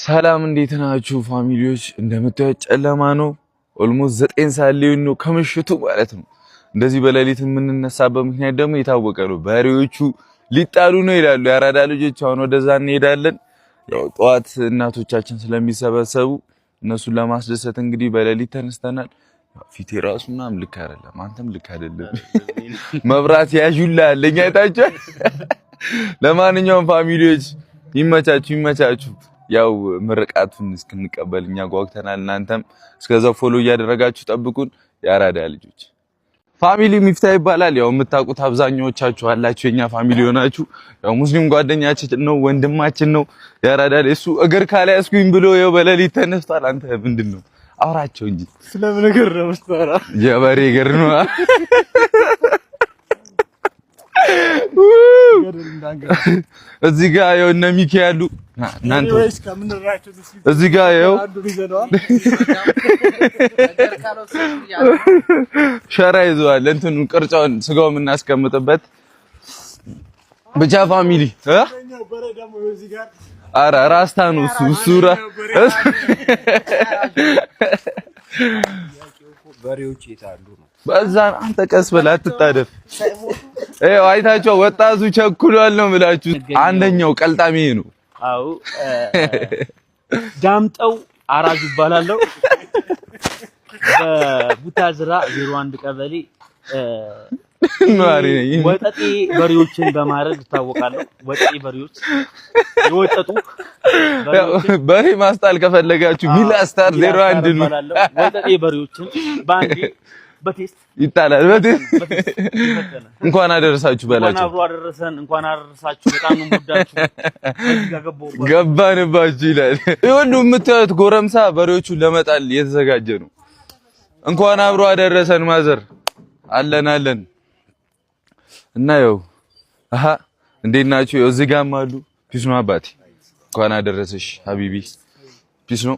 ሰላም እንዴት ናችሁ ፋሚሊዎች? እንደምታዩት ጨለማ ነው። ኦልሞስት 9 ሰዓት ሊሆን ነው ከምሽቱ ማለት ነው። እንደዚህ በሌሊት የምንነሳበት ምክንያት ደግሞ የታወቀ ነው። በሬዎቹ ሊጣሉ ነው ይላሉ የአራዳ ልጆች። አሁን ወደዛ እንሄዳለን። ያው ጠዋት እናቶቻችን ስለሚሰበሰቡ እነሱን ለማስደሰት እንግዲህ በሌሊት ተነስተናል። ፊቴ ራሱ ምናምን ልክ አይደለም፣ አንተም ልክ አይደለም። መብራት ያዡላ አለኝ አይታችኋል። ለማንኛውም ፋሚሊዎች ይመቻችሁ። ያው ምርቃቱን እስክንቀበል እኛ ጓጉተናል። እናንተም እስከዛው ፎሎ እያደረጋችሁ ጠብቁን። የአራዳ ልጆች ፋሚሊ ሚፍታ ይባላል። ያው የምታውቁት አብዛኛዎቻችሁ አላችሁ፣ የኛ ፋሚሊ ሆናችሁ። ያው ሙስሊም ጓደኛችን ነው፣ ወንድማችን ነው። የአራዳ እሱ እግር ካላይ አስኩኝ ብሎ ያው በሌሊት ተነስቷል። አንተ ምንድነው? አውራቸው እንጂ ስለምን ነገር ነው የምትሰራ? የበሬ እግር ነው። እዚህ ጋር ያው እነ ሚኪ ያሉ እናንተ እዚህ ጋር ያው ሸራ ይዘዋል። እንትኑ ቅርጫውን ስጋው የምናስቀምጥበት ብቻ ፋሚሊ አረ ራስታ ነው እሱ በሬዎች የታሉ ነው። በዛ አንተ ቀስ ብለህ አትጣደፍ። አይታችሁ ወጣቱ ቸኩሏል ነው የምላችሁ። አንደኛው ቀልጣሚ ነው። አው ዳምጠው አራጁ ይባላልው። በቡታዝራ 01 ቀበሌ ነዋሪ ነኝ። ወጠጤ በሬዎችን በማረድ ታወቃለሁ። ወጠጤ በሬዎች የወጠጡ በሬ ማስጣል ከፈለጋችሁ ቢላ ስታር 01 ነው። ወጠጤ በሬዎችን ባንዴ በቴስት ይጣላል። በቴስት እንኳን አደረሳችሁ በላችሁ። እንኳን አብሮ አደረሰን። እንኳን አደረሳችሁ። በጣም ነው የምወዳችሁ። ገባንባችሁ ይላል። ይሁሉ የምታዩት ጎረምሳ በሬዎቹን ለመጣል እየተዘጋጀ ነው። እንኳን አብሮ አደረሰን ማዘር። አለን እና ያው እንዴት ናችሁ? ያው እዚህ ጋርም አሉ። ፒስ ነው አባቴ። እንኳን አደረሰሽ ሀቢቢ። ፒስ ነው